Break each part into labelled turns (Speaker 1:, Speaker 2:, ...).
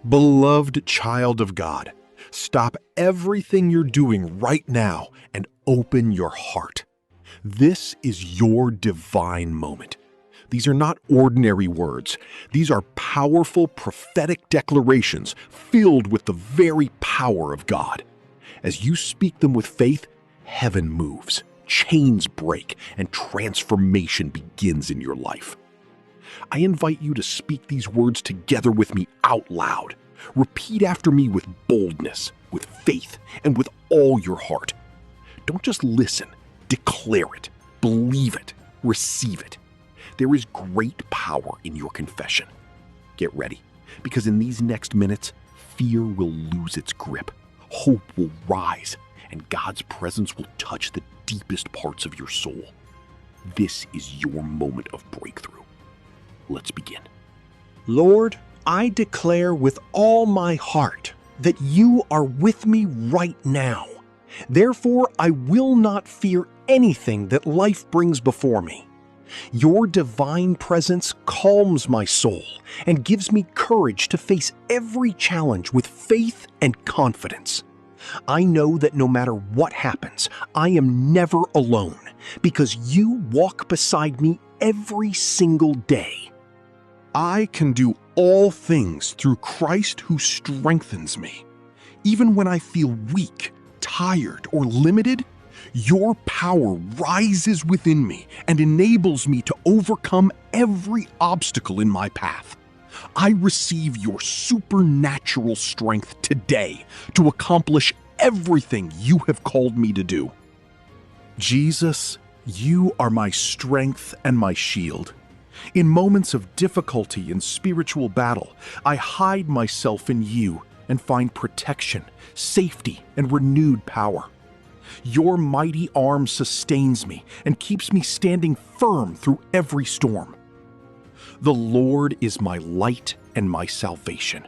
Speaker 1: Beloved child of God, stop everything you're doing right now and open your heart. This is your divine moment. These are not ordinary words. These are powerful prophetic declarations filled with the very power of God. As you speak them with faith, heaven moves, chains break, and transformation begins in your life. I invite you to speak these words together with me out loud. Repeat after me with boldness, with faith, and with all your heart. Don't just listen, declare it, believe it, receive it. There is great power in your confession. Get ready, because in these next minutes, fear will lose its grip, hope will rise, and God's presence will touch the deepest parts of your soul. This is your moment of breakthrough. Let's begin.
Speaker 2: Lord, I declare with all my heart that you are with me right now. Therefore, I will not fear anything that life brings before me. Your divine presence calms my soul and gives me courage to face every challenge with faith and confidence. I know that no matter what happens, I am never alone because you walk beside me every single day. I can do all things through Christ who strengthens me. Even when I feel weak, tired, or limited, your power rises within me and enables me to overcome every obstacle in my path. I receive your supernatural strength today to accomplish everything you have called me to do.
Speaker 1: Jesus, you are my strength and my shield. In moments of difficulty and spiritual battle, I hide myself in you and find protection, safety, and renewed power. Your mighty arm sustains me and keeps me standing firm through every storm. The Lord is my light and my salvation.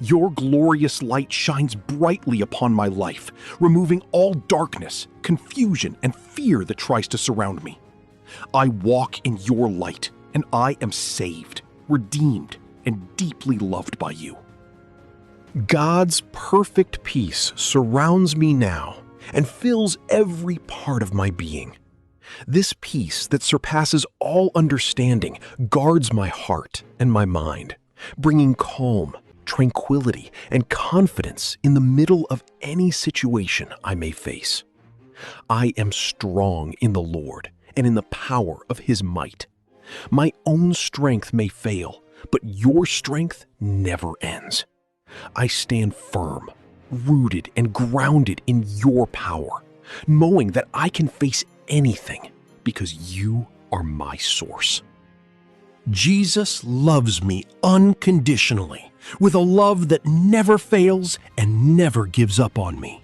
Speaker 1: Your glorious light shines brightly upon my life, removing all darkness, confusion, and fear that tries to surround me. I walk in your light, and I am saved, redeemed, and deeply loved by you.
Speaker 2: God's perfect peace surrounds me now and fills every part of my being. This peace that surpasses all understanding guards my heart and my mind, bringing calm, tranquility, and confidence in the middle of any situation I may face. I am strong in the Lord and in the power of His might. My own strength may fail, but your strength never ends. I stand firm, rooted and grounded in your power, knowing that I can face anything because you are my source. Jesus loves me unconditionally, with a love that never fails and never gives up on me.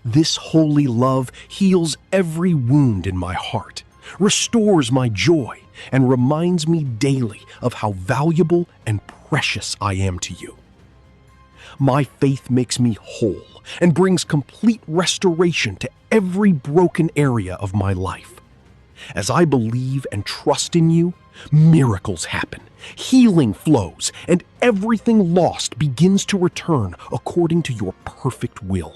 Speaker 2: This holy love heals every wound in my heart, restores my joy, and reminds me daily of how valuable and precious I am to you. My faith makes me whole and brings complete restoration to every broken area of my life. As I believe and trust in you, miracles happen, healing flows, and everything lost begins to return according to your perfect will.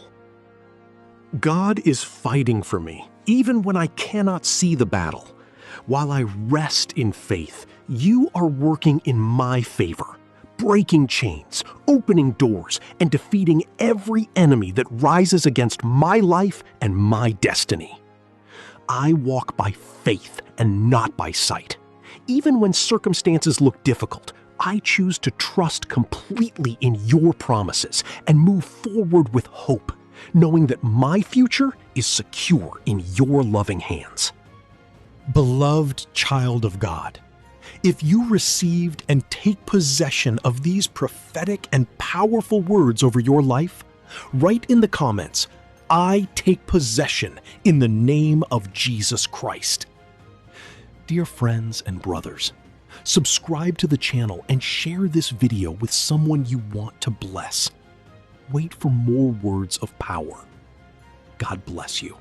Speaker 2: God is fighting for me, even when I cannot see the battle. While I rest in faith, you are working in my favor, breaking chains, opening doors, and defeating every enemy that rises against my life and my destiny. I walk by faith and not by sight. Even when circumstances look difficult, I choose to trust completely in your promises and move forward with hope, knowing that my future is secure in your loving hands. Beloved child of God, if you received and take possession of these prophetic and powerful words over your life, write in the comments, "I take possession in the name of Jesus Christ." Dear friends and brothers, subscribe to the channel and share this video with someone you want to bless. Wait for more words of power. God bless you.